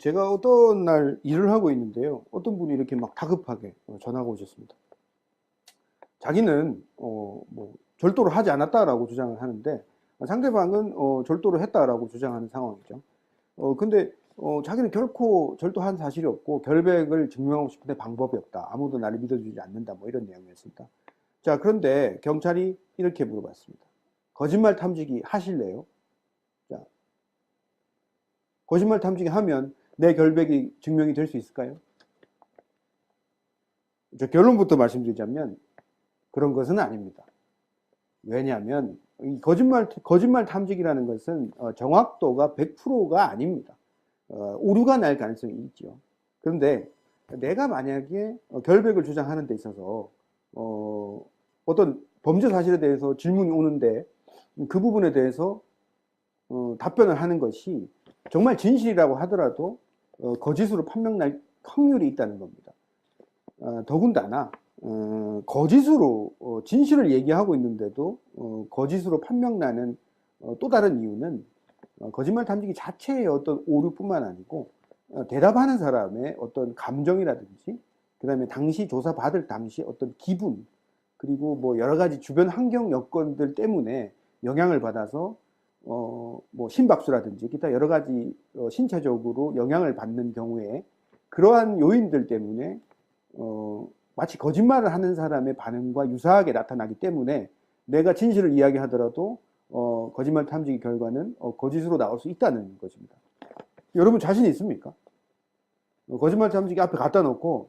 제가 어떤 날 일을 하고 있는데요. 어떤 분이 이렇게 막 다급하게 전화가 오셨습니다. 자기는 뭐 절도를 하지 않았다라고 주장을 하는데 상대방은 절도를 했다라고 주장하는 상황이죠. 근데 자기는 결코 절도한 사실이 없고 결백을 증명하고 싶은데 방법이 없다. 아무도 나를 믿어주지 않는다. 뭐 이런 내용이었습니다. 자, 그런데 경찰이 이렇게 물어봤습니다. 거짓말 탐지기 하실래요? 자, 거짓말 탐지기 하면 내 결백이 증명이 될 수 있을까요? 저 결론부터 말씀드리자면 그런 것은 아닙니다. 왜냐하면 이 거짓말 탐지기라는 것은 정확도가 100%가 아닙니다. 오류가 날 가능성이 있죠. 그런데 내가 만약에 결백을 주장하는 데 있어서 어떤 범죄 사실에 대해서 질문이 오는데 그 부분에 대해서 답변을 하는 것이 정말 진실이라고 하더라도 거짓으로 판명날 확률이 있다는 겁니다. 더군다나 거짓으로 진실을 얘기하고 있는데도 거짓으로 판명나는 또 다른 이유는 거짓말 탐지기 자체의 어떤 오류뿐만 아니고 대답하는 사람의 어떤 감정이라든지 그 다음에 당시 조사받을 당시 어떤 기분 그리고 뭐 여러 가지 주변 환경 여건들 때문에 영향을 받아서 뭐 심박수라든지 기타 여러 가지 신체적으로 영향을 받는 경우에 그러한 요인들 때문에 마치 거짓말을 하는 사람의 반응과 유사하게 나타나기 때문에 내가 진실을 이야기하더라도 거짓말 탐지기 결과는 거짓으로 나올 수 있다는 것입니다. 여러분 자신 있습니까? 거짓말 탐지기 앞에 갖다 놓고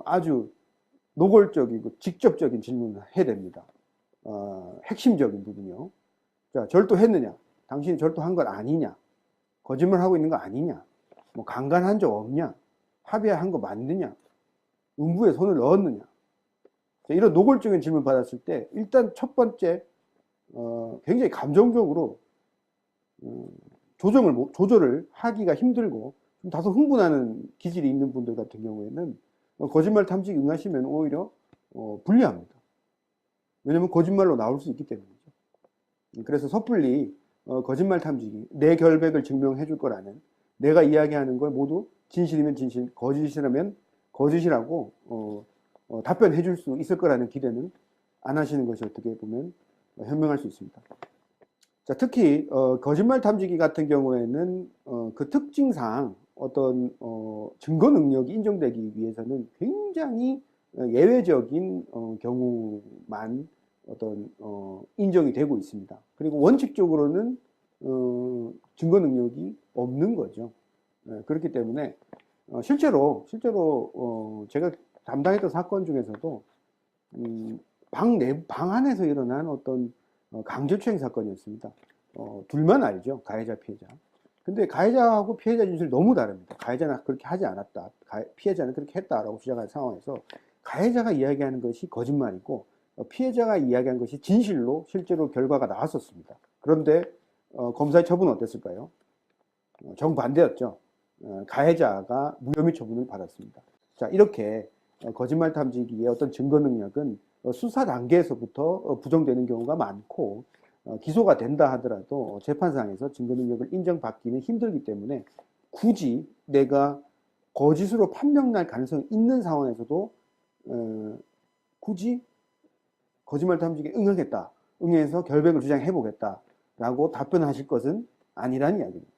아주 노골적이고 직접적인 질문을 해야 됩니다. 핵심적인 부분이요. 자, 절도했느냐? 당신이 절도한 건 아니냐? 거짓말하고 있는 거 아니냐? 뭐 강간한 적 없냐? 합의한 거 맞느냐? 음부에 손을 넣었느냐? 자, 이런 노골적인 질문 받았을 때 일단 첫 번째 굉장히 감정적으로 조절을 하기가 힘들고 좀 다소 흥분하는 기질이 있는 분들 같은 경우에는 거짓말 탐지기 응하시면 오히려 불리합니다. 왜냐하면 거짓말로 나올 수 있기 때문이죠. 그래서 섣불리 거짓말 탐지기, 내 결백을 증명해 줄 거라는 내가 이야기하는 걸 모두 진실이면 진실, 거짓이라면 거짓이라고 답변해 줄 수 있을 거라는 기대는 안 하시는 것이 어떻게 보면 현명할 수 있습니다. 자, 특히 거짓말 탐지기 같은 경우에는 그 특징상 어떤 증거 능력이 인정되기 위해서는 굉장히 예외적인 경우만 어떤 인정이 되고 있습니다. 그리고 원칙적으로는 증거 능력이 없는 거죠. 그렇기 때문에 실제로 제가 담당했던 사건 중에서도 방 안에서 일어난 어떤 강제추행 사건이었습니다. 둘만 알죠. 가해자, 피해자. 근데 가해자하고 피해자 진술이 너무 다릅니다. 가해자는 그렇게 하지 않았다. 피해자는 그렇게 했다라고 주장하는 상황에서 가해자가 이야기하는 것이 거짓말이고 피해자가 이야기한 것이 진실로 실제로 결과가 나왔었습니다. 그런데 검사의 처분은 어땠을까요? 정반대였죠. 가해자가 무혐의 처분을 받았습니다. 자, 이렇게 거짓말 탐지기의 어떤 증거 능력은 수사 단계에서부터 부정되는 경우가 많고 기소가 된다 하더라도 재판상에서 증거 능력을 인정받기는 힘들기 때문에 굳이 내가 거짓으로 판명날 가능성이 있는 상황에서도 굳이 거짓말 탐지기에 응하겠다, 응해서 결백을 주장해 보겠다라고 답변하실 것은 아니란 이야기입니다.